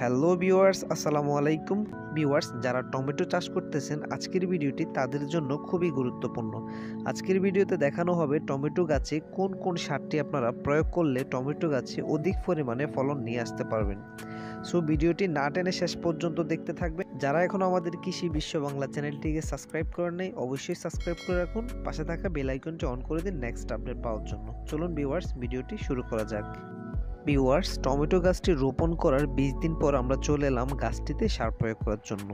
Hello viewers, আসসালামু আলাইকুম। Viewers, যারা টমেটো চাষ করতেছেন, আজকের ভিডিওটি তাদের জন্য খুবই গুরুত্বপূর্ণ। আজকের ভিডিওতে দেখানো হবে টমেটো গাছে কোন কোন সারটি আপনারা প্রয়োগ করলে টমেটো গাছে অধিক পরিমাণে ফলন নিয়ে আসতে পারবেন। সো ভিডিওটি না টেনে শেষ পর্যন্ত দেখতে থাকবেন। যারা এখনও আমাদের কৃষি বিশ্ব বাংলা চ্যানেলটিকে সাবস্ক্রাইব করেন নাই, অবশ্যই সাবস্ক্রাইব করে রাখুন। পাশে থাকা বেল আইকনটি অন করে দিন নেক্সট আপডেট পাওয়ার জন্য। চলুন ভিউয়ার্স, ভিডিওটি শুরু করা যাক। ভিউয়ার্স, টমেটো গাছটি রোপণ করার 20 দিন পর আমরা চলে এলাম গাছটিতে সার প্রয়োগ করার জন্য,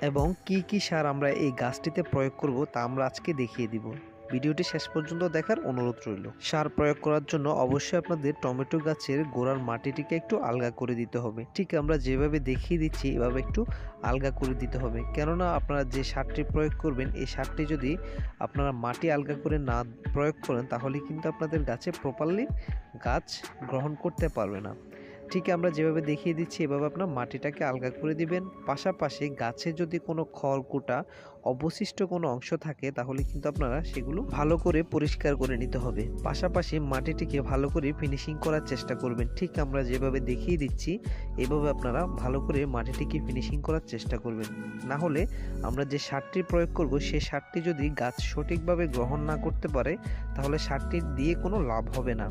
এবং কি কি সার আমরা এই গাছটিতে প্রয়োগ করব তা আমরা আজকে দেখিয়ে দিব। ভিডিওটি শেষ পর্যন্ত দেখার অনুরোধ রইল। সার প্রয়োগ করার জন্য অবশ্যই আপনাদের টমেটো গাছের গোড়ার মাটিটিকে একটু আলগা করে দিতে হবে। ঠিক আমরা যেভাবে দেখিয়ে দিচ্ছি এভাবে একটু আলগা করে দিতে হবে, কেননা আপনারা যে সারটি প্রয়োগ করবেন এই সারটি যদি আপনারা মাটি আলগা করে না প্রয়োগ করেন তাহলে কিন্তু আপনাদের গাছে প্রপারলি গাছ গ্রহণ করতে পারবে না। ঠিক আমরা যেভাবে দেখিয়ে দিচ্ছি এভাবে আপনার মাটিটাকে আলগা করে দিবেন। পাশাপাশি গাছে যদি কোনো খড়কুটা অবশিষ্ট কোনো অংশ থাকে তাহলে কিন্তু আপনারা সেগুলো ভালো করে পরিষ্কার করে নিতে হবে। পাশাপাশি মাটিটিকে ভালো করে ফিনিশিং করার চেষ্টা করবেন। ঠিক আমরা যেভাবে দেখিয়ে দিচ্ছি এভাবে আপনারা ভালো করে মাটিটিকে ফিনিশিং করার চেষ্টা করবেন। না হলে আমরা যে সারটি প্রয়োগ করব সেই সারটি যদি গাছ সঠিকভাবে গ্রহণ না করতে পারে তাহলে সারটি দিয়ে কোনো লাভ হবে না।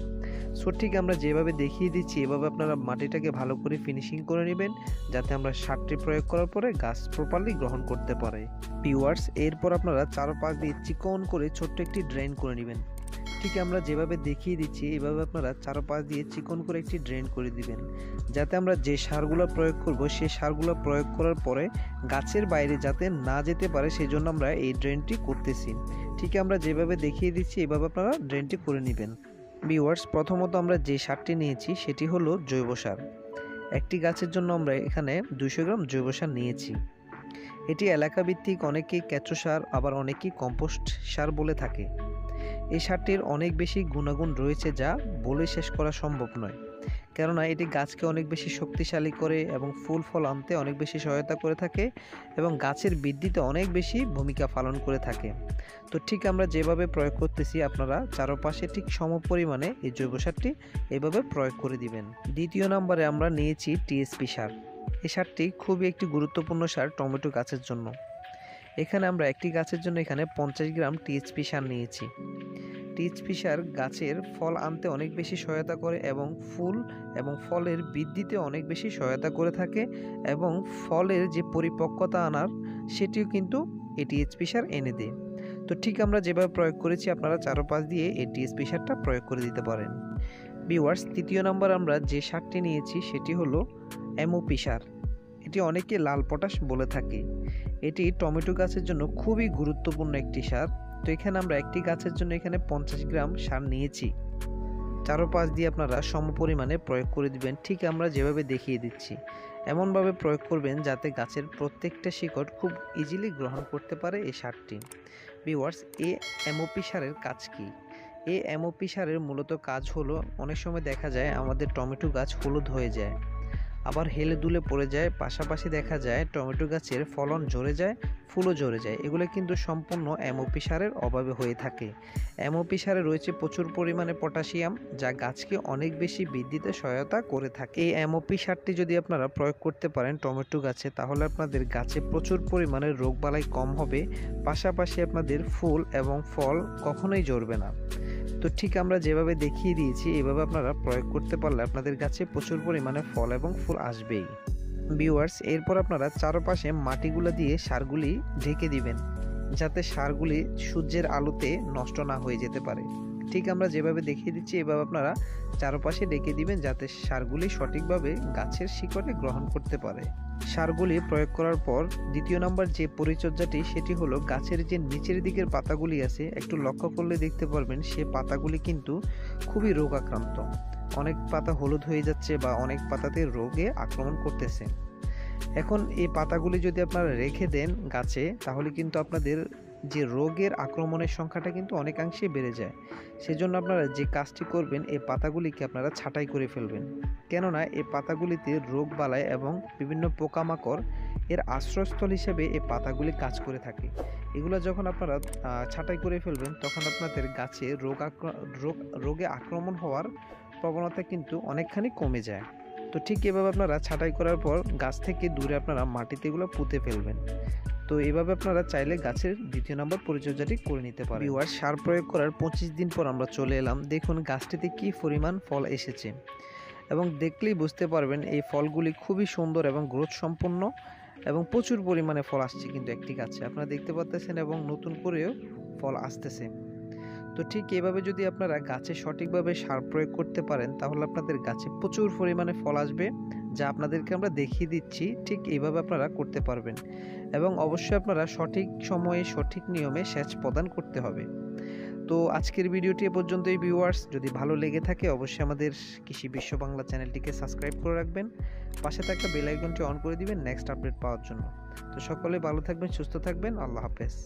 সো ঠিক আমরা যেভাবে দেখিয়ে দিচ্ছি এভাবে আপনারা মাটিটাকে ভালো করে ফিনিশিং করে নেবেন, যাতে আমরা সারটি প্রয়োগ করার পরে গাছ প্রপারলি গ্রহণ করতে পারে। ভিউয়ার্স, এরপর আপনারা চারপাশ দিয়ে চিকন করে ছোট্ট একটি ড্রেন করে নেবেন। ঠিক আমরা যেভাবে দেখিয়ে দিচ্ছি এভাবে আপনারা চারপাশ দিয়ে চিকন করে একটি ড্রেন করে দিবেন, যাতে আমরা যে সারগুলো প্রয়োগ করব সেই সারগুলো প্রয়োগ করার পরে গাছের বাইরে যাতে না যেতে পারে সেই জন্য আমরা এই ড্রেনটি করতেছি। ঠিক আমরা যেভাবে দেখিয়ে দিচ্ছি এভাবে আপনারা ড্রেনটি করে নেবেন। ভিউয়ার্স, প্রথমত আমরা যে সারটি নিয়েছি সেটি হলো জৈব সার। একটি গাছের জন্য আমরা এখানে 200 গ্রাম জৈব সার নিয়েছি। এটি এলাকাভিত্তিক অনেকেই কেঁচো সার আবার অনেকেই কম্পোস্ট সার বলে থাকে। এই সারটির অনেক বেশি গুণাগুণ রয়েছে যা বলে শেষ করা সম্ভব নয়, কেননা এটি গাছকে অনেক বেশি শক্তিশালী করে এবং ফুল ফল আনতে অনেক বেশি সহায়তা করে থাকে এবং গাছের বৃদ্ধিতে অনেক বেশি ভূমিকা পালন করে থাকে। তো ঠিক আমরা যেভাবে প্রয়োগ করতেছি আপনারা চারপাশে ঠিক সম পরিমাণে এই জৈব সারটি এভাবে প্রয়োগ করে দিবেন। দ্বিতীয় নম্বরে আমরা নিয়েছি টিএসপি সার। এই সারটি খুবই একটি গুরুত্বপূর্ণ সার টমেটো গাছের জন্য। এখানে আমরা একটি গাছের জন্য এখানে 50 গ্রাম টিএসপি সার নিয়েছি। টিএসপি সার গাছের ফল আনতে অনেক বেশি সহায়তা করে এবং ফুল এবং ফলের বৃদ্ধিতে অনেক বেশি সহায়তা করে থাকে, এবং ফলের যে পরিপক্কতা আনার সেটিও কিন্তু এই টিএসপি সার এনে দেয়। তো ঠিক আমরা যেভাবে প্রয়োগ করেছি আপনারা চারপাশ দিয়ে এই টিএসপি সারটা প্রয়োগ করে দিতে পারেন। ভিউয়ার্স, তৃতীয় নম্বর আমরা যে সারটি নিয়েছি সেটি হলো এমওপি সার। এটি অনেকে লাল পটাশ বলে থাকে। এটি টমেটো গাছের জন্য খুবই গুরুত্বপূর্ণ একটি সার। তো এখানে আমরা একটি গাছের জন্য এখানে 50 গ্রাম সার নিয়েছি। চারপাশ দিয়ে আপনারা সম পরিমাণে প্রয়োগ করে দিবেন। ঠিক আমরা যেভাবে দেখিয়ে দিচ্ছি এমনভাবে প্রয়োগ করবেন যাতে গাছের প্রত্যেকটা শিকড় খুব ইজিলি গ্রহণ করতে পারে এই সারটি। ভিউয়ার্স, এই এমওপি সারের কাজ কি? এই এমওপি সারের মূলত কাজ হলো, অনেক সময় দেখা যায় আমাদের টমেটো গাছ হলুদ হয়ে যায়, আবার হেলে দুলে পড়ে যায়, পাশাপাশি দেখা যায় টমেটো গাছের ফলন ঝরে যায়, ফুলও ঝরে যায়। এগুলো কিন্তু সম্পূর্ণ এমওপি সারের অভাবে হয়ে থাকে। এমওপি সারে রয়েছে প্রচুর পরিমাণে পটাশিয়াম, যা গাছকে অনেক বেশি বৃদ্ধিতে সহায়তা করে থাকে। এই এমওপি সারটি যদি আপনারা প্রয়োগ করতে পারেন টমেটো গাছে তাহলে আপনাদের গাছে প্রচুর পরিমাণে রোগবালাই কম হবে, পাশাপাশি আপনাদের ফুল এবং ফল কখনোই ঝরবে না। তো ঠিক আমরা যেভাবে দেখিয়ে দিয়েছি এভাবে আপনারা প্রয়োগ করতে পারলে আপনাদের গাছে প্রচুর পরিমাণে ফল এবং ফুল আসবেই। ভিউয়ার্স, এরপর আপনারা চারপাশে মাটিগুলো দিয়ে সারগুলি ঢেকে দিবেন, যাতে সারগুলি সূর্যের আলোতে নষ্ট না হয়ে যেতে পারে। ঠিক আমরা যেভাবে দেখিয়ে দিচ্ছি এভাবে আপনারা চারপাশে ঢেকে দিবেন, যাতে সারগুলি সঠিকভাবে গাছের শিকড়ে গ্রহণ করতে পারে। সারগুলি প্রয়োগ করার পর দ্বিতীয় নম্বর যে পরিচর্যাটি সেটি হলো গাছের যে নিচের দিকের পাতাগুলি আছে, একটু লক্ষ্য করলে দেখতে পারবেন সে পাতাগুলি কিন্তু খুবই রোগ আক্রান্ত। অনেক পাতা হলুদ হয়ে যাচ্ছে বা অনেক পাতাতে রোগে আক্রমণ করতেছে। এখন এই পাতাগুলি যদি আপনারা রেখে দেন গাছে তাহলে কিন্তু আপনাদের যে রোগের আক্রমণের সংখ্যাটা কিন্তু অনেকাংশে বেড়ে যায়। সেজন্য আপনারা যে কাজটি করবেন এই পাতাগুলিকে আপনারা ছাঁটাই করে ফেলবেন, কেননা এই পাতাগুলিতে রোগ বালাই এবং বিভিন্ন পোকামাকড় এর আশ্রয়স্থল হিসেবে এই পাতাগুলি কাজ করে থাকে। এগুলো যখন আপনারা ছাঁটাই করে ফেলবেন তখন আপনাদের গাছে রোগে আক্রমণ হওয়ার প্রবণতা কিন্তু অনেকখানি কমে যায়। তো ঠিক এভাবে আপনারা ছাঁটাই করার পর গাছ থেকে দূরে আপনারা মাটিতে এগুলো পুঁতে ফেলবেন। তো এভাবে আপনারা চাইলে গাছের দ্বিতীয় নম্বর পরিচর্যাটি করে নিতে পারেন। ভিউয়ার্স, সার প্রয়োগ করার 25 দিন পর আমরা চলে এলাম। দেখুন গাছটিতে কি পরিমাণ ফল এসেছে এবং দেখলেই বুঝতে পারবেন এই ফলগুলি খুবই সুন্দর এবং গ্রোথ সম্পন্ন এবং প্রচুর পরিমাণে ফল আসছে কিন্তু একটি গাছে আপনারা দেখতে পাচ্ছেন এবং নতুন করেও ফল আসতেছে। তো ঠিক এভাবে যদি আপনারা গাছে সঠিকভাবে সার প্রয়োগ করতে পারেন তাহলে আপনাদের গাছে প্রচুর পরিমাণে ফল আসবে, যা আপনাদেরকে আমরা দেখিয়ে দিচ্ছি। ঠিক এইভাবে আপনারা করতে পারবেন এবং অবশ্যই আপনারা সঠিক সময়ে সঠিক নিয়মে সেচ প্রদান করতে হবে। তো আজকের ভিডিওটি এ পর্যন্তই ভিউয়ার্স। যদি ভালো লেগে থাকে অবশ্যই আমাদের কৃষি বিশ্ব বাংলা চ্যানেলটিকে সাবস্ক্রাইব করে রাখবেন, পাশে থাকা বেল আইকনটি অন করে দিবেন নেক্সট আপডেট পাওয়ার জন্য। তো সকলে ভালো থাকবেন, সুস্থ থাকবেন, আল্লাহ হাফেজ।